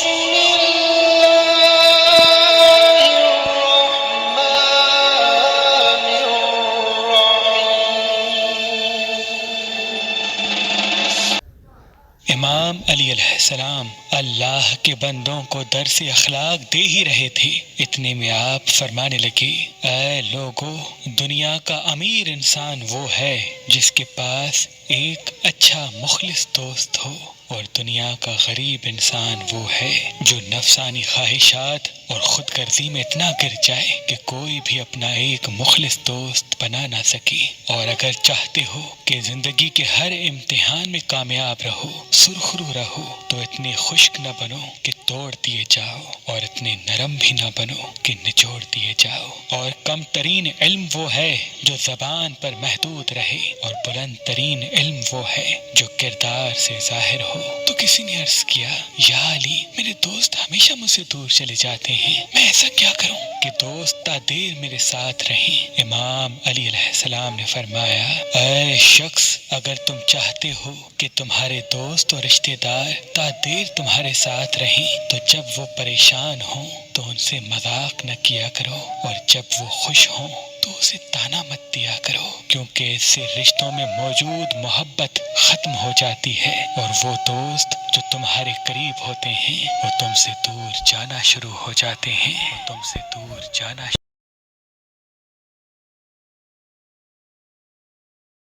امام علی علیہ السلام اللہ کے بندوں کو درس اخلاق دے ہی رہے تھے، اتنے میں آپ فرمانے لگے، اے لوگو، دنیا کا امیر انسان وہ ہے جس کے پاس ایک اچھا مخلص دوست ہو، اور دنیا کا غریب انسان وہ ہے جو نفسانی خواہشات اور خود غرضی میں اتنا گر جائے کہ کوئی بھی اپنا ایک مخلص دوست بنا نہ سکے۔ اور اگر چاہتے ہو کہ زندگی کے ہر امتحان میں کامیاب رہو، سرخرو رہو، تو اتنے خشک نہ بنو کہ توڑ دیے جاؤ، اور اتنے نرم بھی نہ بنو کہ نچوڑ دیے جاؤ۔ اور کم ترین علم وہ ہے جو زبان پر محدود رہے، اور بلند ترین علم وہ ہے جو کردار سے ظاہر ہو۔ تو کسی نے عرض کیا، یا علی، میرے دوست ہمیشہ مجھ سے دور چلے جاتے ہیں، میں ایسا کیا کروں کہ دوست تا دیر میرے ساتھ رہیں؟ امام علی علیہ السلام نے فرمایا، اے شخص، اگر تم چاہتے ہو کہ تمہارے دوست اور رشتہ دار تا دیر تمہارے ساتھ رہیں، تو جب وہ پریشان ہوں تو ان سے مذاق نہ کیا کرو، اور جب وہ خوش ہوں تو اسے تانا مت دیا کرو، کیونکہ اس سے رشتوں میں موجود محبت ختم ہو جاتی ہے، اور وہ دوست جو تمہارے قریب ہوتے ہیں وہ تم سے دور جانا شروع ہو جاتے ہیں،